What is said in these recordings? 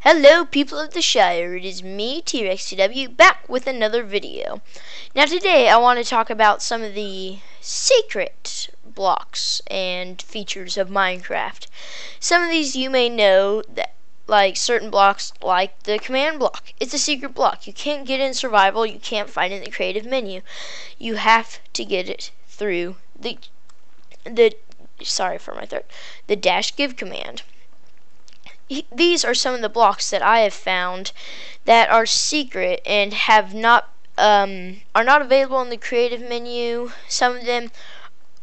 Hello people of the Shire, it is me, TRexTW, back with another video. Now today I want to talk about some of the secret blocks and features of Minecraft. Some of these you may know, that like certain blocks like the command block. It's a secret block. You can't get it in survival, you can't find it in the creative menu. You have to get it through the dash give command. These are some of the blocks that I have found that are secret and are not available in the creative menu.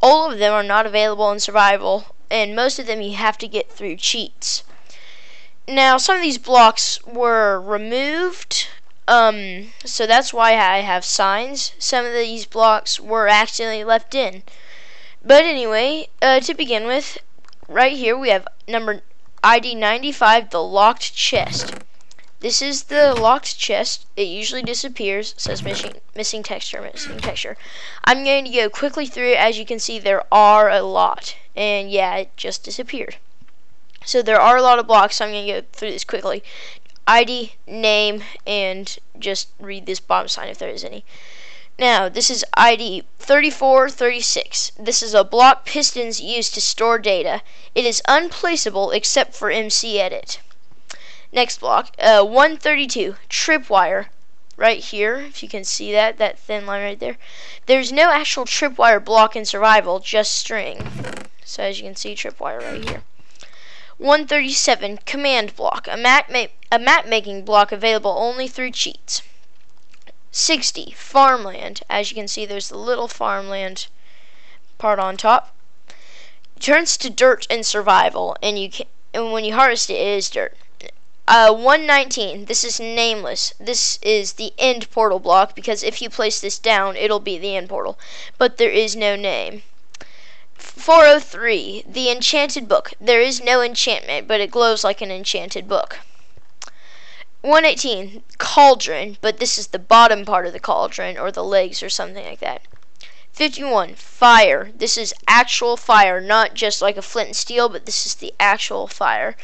All of them are not available in survival, and most of them you have to get through cheats. Now, some of these blocks were removed, so that's why I have signs. Some of these blocks were accidentally left in. But anyway, to begin with, right here we have ID 95, the locked chest. This is the locked chest. It usually disappears. It says missing texture. I'm going to go quickly through it. As you can see, there are a lot. And yeah, it just disappeared. So there are a lot of blocks, so I'm going to go through this quickly. ID, name, and just read this bottom sign if there is any. Now, this is ID 3436. This is a block pistons used to store data. It is unplaceable except for MC edit. Next block, 132, tripwire. Right here, if you can see that thin line right there. There's no actual tripwire block in survival, just string. So as you can see, tripwire right here. 137, command block. A map making block available only through cheats. 60, farmland. As you can see, there's the little farmland part on top. Turns to dirt in survival, and when you harvest it, it is dirt. 119, this is nameless. This is the end portal block, because if you place this down, it'll be the end portal. But there is no name. 403, the enchanted book. There is no enchantment, but it glows like an enchanted book. 118, cauldron, but this is the bottom part of the cauldron, or the legs, or something like that. 51, fire. This is actual fire, not just like a flint and steel, but this is the actual fire.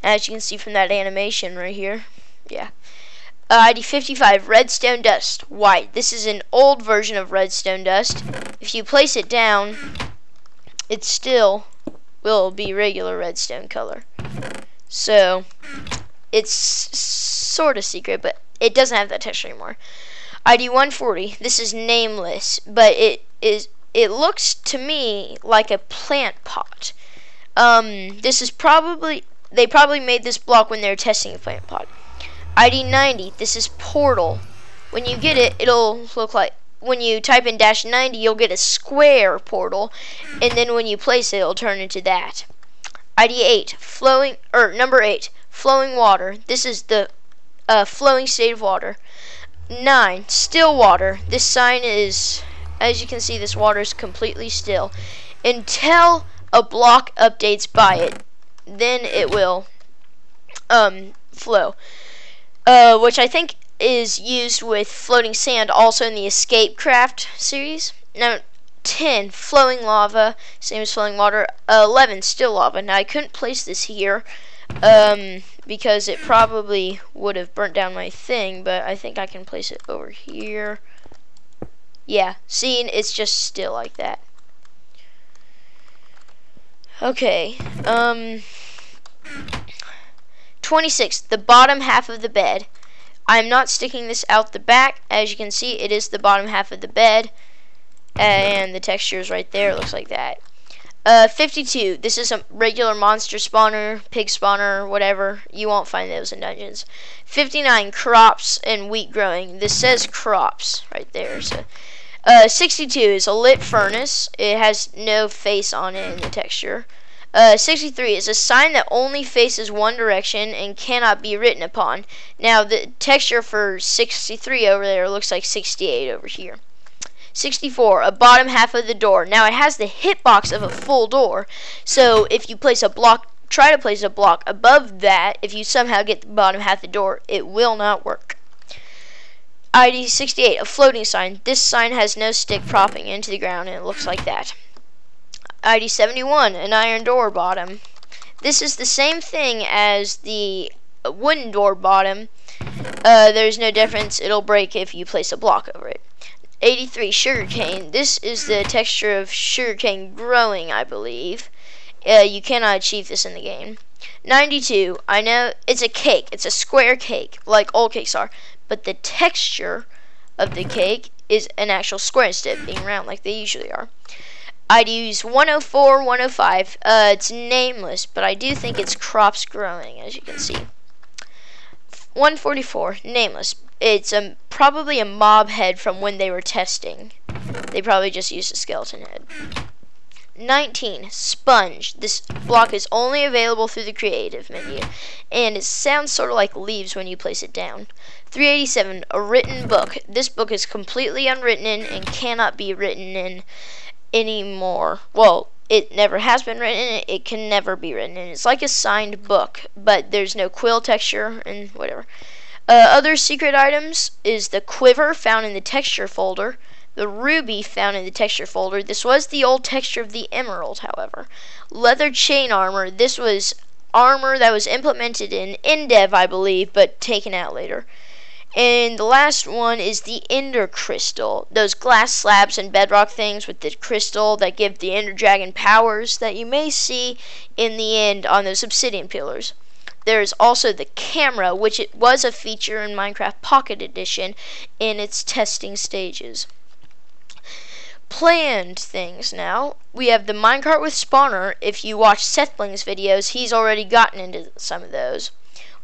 As you can see from that animation right here. Yeah. ID 55, redstone dust, white. This is an old version of redstone dust. If you place it down, it still will be regular redstone color. So it's sort of secret, but it doesn't have that texture anymore. ID 140, this is nameless, but it looks to me like a plant pot. They probably made this block when they were testing a plant pot. ID 90, this is portal. When you get it, it'll look like, when you type in -90, you'll get a square portal, and then when you place it, it'll turn into that. ID 8, number 8, flowing water. This is the flowing state of water. 9, still water. This sign is, as you can see, this water is completely still until a block updates by it. Then it will flow, which I think is used with floating sand, also in the Escape Craft series. Now 10, flowing lava, same as flowing water. 11, still lava. Now I couldn't place this here because it probably would have burnt down my thing, but I think I can place it over here. Yeah, see, it's just still like that. Okay, 26, the bottom half of the bed. I'm not sticking this out the back. As you can see, it is the bottom half of the bed, and the texture is right there. It looks like that. 52, this is a regular monster spawner, pig spawner, whatever. You won't find those in dungeons. 59, crops and wheat growing. This says crops right there. So 62 is a lit furnace. It has no face on it in the texture. 63 is a sign that only faces one direction and cannot be written upon. Now the texture for 63 over there looks like 68 over here. 64, a bottom half of the door. Now it has the hitbox of a full door, so if you place a block, try to place a block above that, if you somehow get the bottom half of the door, it will not work. ID 68, a floating sign. This sign has no stick propping into the ground, and it looks like that. ID 71, an iron door bottom. This is the same thing as the a wooden door bottom, there's no difference. It'll break if you place a block over it. 83, sugarcane. This is the texture of sugarcane growing, I believe. You cannot achieve this in the game. 92, I know it's a cake. It's a square cake, like old cakes are. But the texture of the cake is an actual square instead of being round like they usually are. I'd use 104, 105. It's nameless, but I do think it's crops growing, as you can see. 144, nameless. It's probably a mob head from when they were testing. They probably just used a skeleton head. 19, sponge. This block is only available through the creative menu, and it sounds sort of like leaves when you place it down. 387, a written book. This book is completely unwritten in and cannot be written in anymore. Well, it never has been written in. It can never be written in. It's like a signed book, but there's no quill texture and whatever. Other secret items is the quiver found in the texture folder, the ruby found in the texture folder. This was the old texture of the emerald, however. Leather chain armor. This was armor that was implemented in Endev, I believe, but taken out later. And the last one is the ender crystal. Those glass slabs and bedrock things with the crystal that give the ender dragon powers that you may see in the end on those obsidian pillars. There's also the camera, which it was a feature in Minecraft Pocket Edition in its testing stages. Planned things now. We have the minecart with spawner. If you watch Sethbling's videos, he's already gotten into some of those.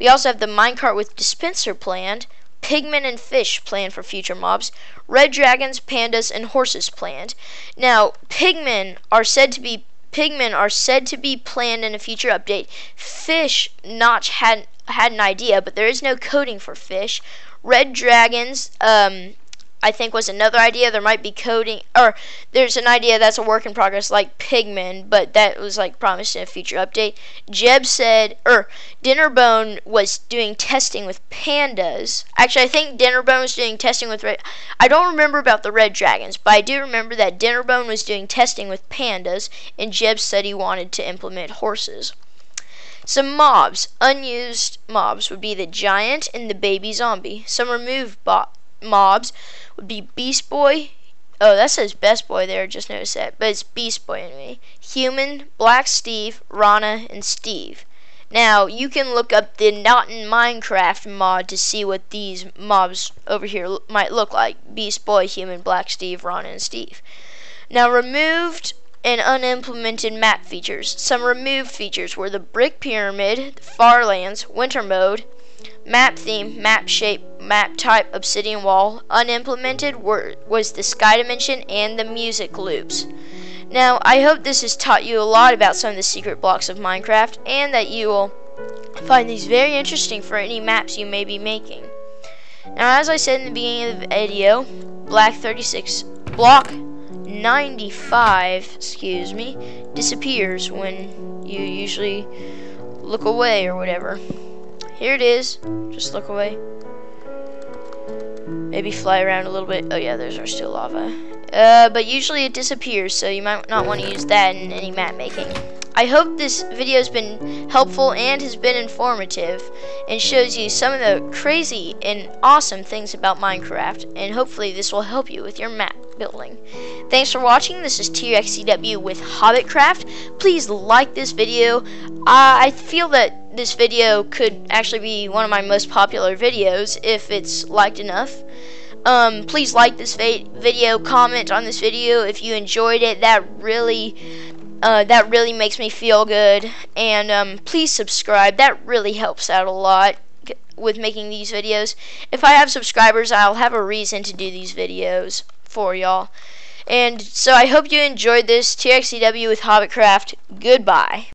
We also have the minecart with dispenser planned, pigmen and fish planned for future mobs, red dragons, pandas, and horses planned. Now, pigmen are said to be planned in a future update. Fish, Notch had an idea, but there is no coding for fish. Red dragons, I think was another idea. There might be coding, or there's an idea that's a work in progress like pigmen, but that was like promised in a future update. Jeb said, Dinnerbone was doing testing with pandas. Actually, I think Dinnerbone was doing testing with I don't remember about the red dragons, but I do remember that Dinnerbone was doing testing with pandas, and Jeb said he wanted to implement horses. Some mobs, unused mobs, would be the giant and the baby zombie. Some removed mobs would be Beast Boy. Oh, that says Best Boy there, just noticed that. But it's Beast Boy anyway. Human, Black Steve, Rana, and Steve. Now, you can look up the Not in Minecraft mod to see what these mobs over here might look like. Beast Boy, Human, Black Steve, Rana, and Steve. Now, removed and unimplemented map features. Some removed features were the Brick Pyramid, the Farlands, Winter Mode, map theme, map shape, map type, obsidian wall. Unimplemented was the sky dimension and the music loops. Now, I hope this has taught you a lot about some of the secret blocks of Minecraft, and that you will find these very interesting for any maps you may be making. Now, as I said in the beginning of the video, Black 36 block 95, disappears when you usually look away or whatever. Here it is. Just look away. Maybe fly around a little bit. Oh yeah, those are still lava. But usually it disappears, so you might not want to use that in any map making. I hope this video has been helpful and has been informative and shows you some of the crazy and awesome things about Minecraft, and hopefully this will help you with your map building. Thanks for watching. This is TRXCW with Hobbitcraft. Please like this video. I feel that this video could actually be one of my most popular videos if it's liked enough. Please like this video, comment on this video if you enjoyed it. That really makes me feel good. And please subscribe. That really helps out a lot with making these videos. If I have subscribers, I'll have a reason to do these videos for y'all. And so I hope you enjoyed this. TRXCW with Hobbitcraft. Goodbye.